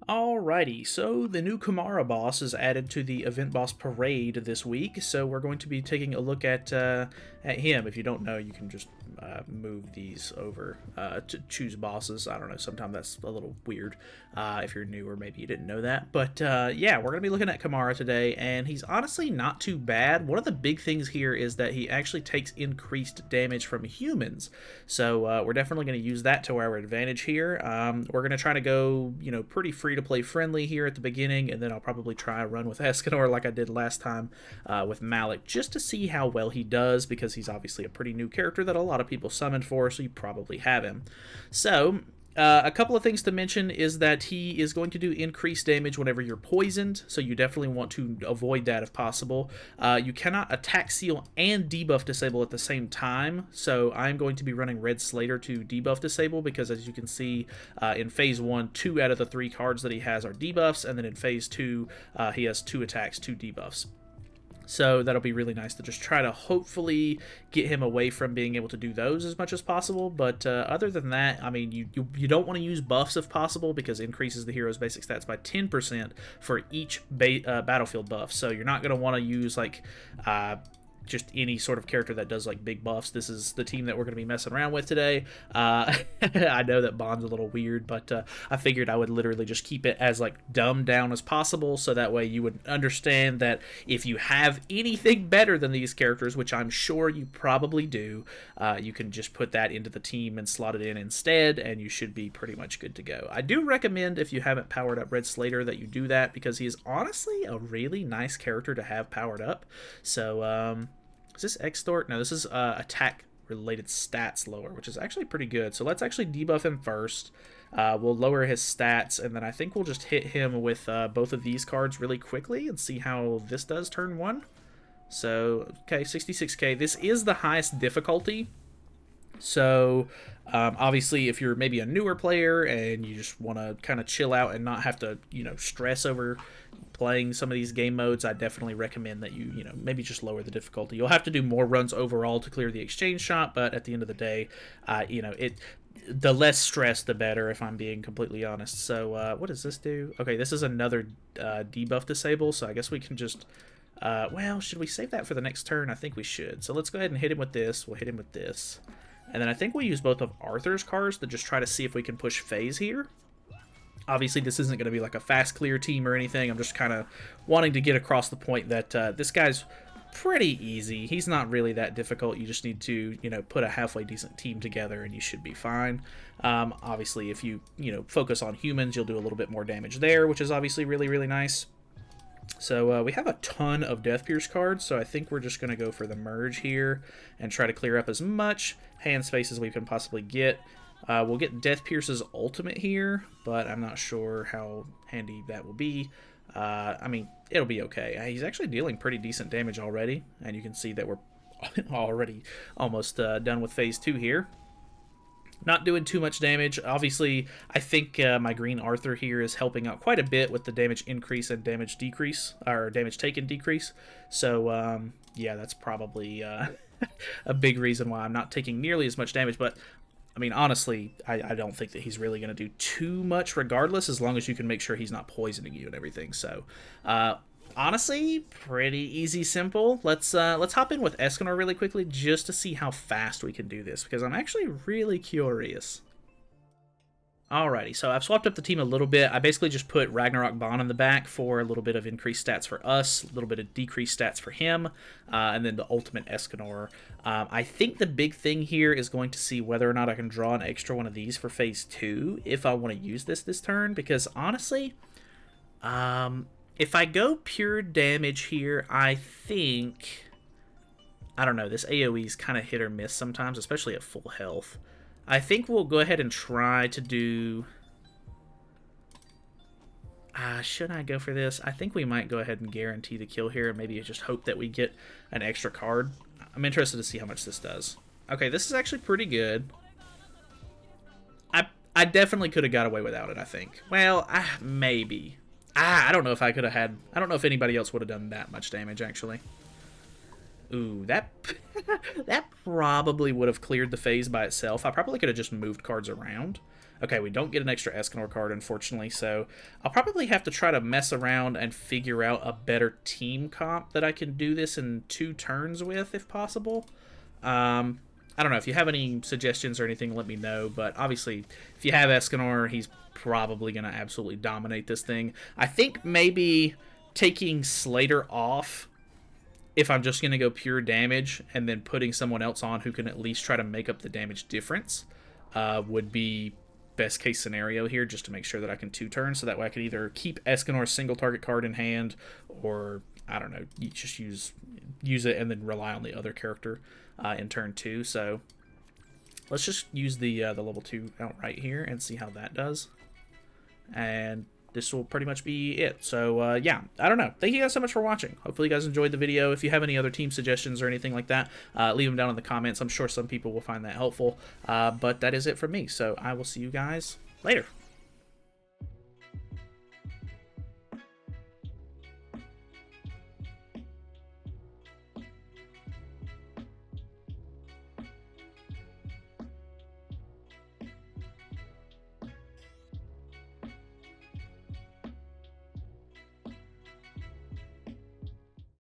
Alrighty, so the new Kimara boss is added to the event boss parade this week, so we're going to be taking a look at him. If you don't know, you can just move these over to choose bosses. I don't know, sometimes that's a little weird if you're new or maybe you didn't know that. But yeah, we're going to be looking at Kimara today, and he's honestly not too bad. One of the big things here is that he actually takes increased damage from humans, so we're definitely going to use that to our advantage here. We're going to try to go, pretty free to play friendly here at the beginning, and then I'll probably try a run with Escanor like I did last time with Malik, just to see how well he does, because he's obviously a pretty new character that a lot of people summoned for, so you probably have him. So a couple of things to mention is that he is going to do increased damage whenever you're poisoned, so you definitely want to avoid that if possible. You cannot attack, seal, and debuff disable at the same time, so I'm going to be running Red Slater to debuff disable, because as you can see in Phase 1, 2 out of the 3 cards that he has are debuffs, and then in Phase 2, he has 2 attacks, 2 debuffs. So that'll be really nice to just try to hopefully get him away from being able to do those as much as possible. But other than that, I mean, you don't want to use buffs if possible, because it increases the hero's basic stats by 10% for each battlefield buff. So you're not going to want to use like just any sort of character that does like big buffs. This is the team that we're going to be messing around with today. I know that Bond's a little weird, but I figured I would literally just keep it as like dumbed down as possible, so that way you would understand that if you have anything better than these characters, which I'm sure you probably do, you can just put that into the team and slot it in instead, and you should be pretty much good to go. I do recommend, if you haven't powered up Red Slater, that you do that, because he is honestly a really nice character to have powered up. So is this extort? No, this is attack related stats lower, which is actually pretty good. So let's actually debuff him first. We'll lower his stats, and then I think we'll just hit him with both of these cards really quickly and see how this does turn 1. So, okay, 66k. This is the highest difficulty. So obviously, if you're maybe a newer player and you just want to kind of chill out and not have to, stress over playing some of these game modes, I definitely recommend that you maybe just lower the difficulty. You'll have to do more runs overall to clear the exchange shot, but at the end of the day, the less stress, the better, if I'm being completely honest. So what does this do? Okay, this is another debuff disable, so I guess we can just... well, should we save that for the next turn? I think we should. So let's go ahead and hit him with this. We'll hit him with this. And then I think we'll use both of Arthur's cards to just try to see if we can push phase here. Obviously, this isn't going to be like a fast clear team or anything. I'm just kind of wanting to get across the point that this guy's pretty easy. He's not really that difficult. You just need to, put a halfway decent team together and you should be fine. Obviously, if you, focus on humans, you'll do a little bit more damage there, which is obviously really, really nice. So we have a ton of Death Pierce cards, so I think we're just going to go for the merge here and try to clear up as much hand space as we can possibly get. We'll get Death Pierce's ultimate here, but I'm not sure how handy that will be. I mean, it'll be okay. He's actually dealing pretty decent damage already, and you can see that we're already almost done with Phase 2 here. Not doing too much damage. Obviously, I think my green Arthur here is helping out quite a bit with the damage increase and damage decrease, or damage taken decrease. So, yeah, that's probably a big reason why I'm not taking nearly as much damage. But, I mean, honestly, I don't think that he's really going to do too much regardless, as long as you can make sure he's not poisoning you and everything. So, honestly, pretty easy, simple. Let's hop in with Escanor really quickly just to see how fast we can do this, because I'm actually really curious. Alrighty, so I've swapped up the team a little bit. I basically just put Ragnarok Bond in the back for a little bit of increased stats for us, a little bit of decreased stats for him, and then the ultimate Escanor. I think the big thing here is going to see whether or not I can draw an extra one of these for Phase 2 if I want to use this turn, because honestly, if I go pure damage here, I think... I don't know, this AoE is kind of hit or miss sometimes, especially at full health. I think we'll go ahead and try to do... should I go for this? I think we might go ahead and guarantee the kill here, and maybe just hope that we get an extra card. I'm interested to see how much this does. Okay, this is actually pretty good. I definitely could have got away without it, I think. Well, maybe. I don't know if I could have had... I don't know if anybody else would have done that much damage, actually. Ooh, that that probably would have cleared the phase by itself. I probably could have just moved cards around. Okay, we don't get an extra Escanor card, unfortunately, so I'll probably have to try to mess around and figure out a better team comp that I can do this in 2 turns with, if possible. I don't know, if you have any suggestions or anything, let me know, but obviously, if you have Escanor, he's probably going to absolutely dominate this thing. I think maybe taking Slater off, if I'm just going to go pure damage, and then putting someone else on who can at least try to make up the damage difference, would be best case scenario here, just to make sure that I can 2 turns, so that way I can either keep Escanor's single target card in hand, or, I don't know, you just use it and then rely on the other character in turn 2. So let's just use the level 2 outright here and see how that does. And this will pretty much be it. So, yeah, I don't know. Thank you guys so much for watching. Hopefully you guys enjoyed the video. If you have any other team suggestions or anything like that, leave them down in the comments. I'm sure some people will find that helpful. But that is it from me. So I will see you guys later.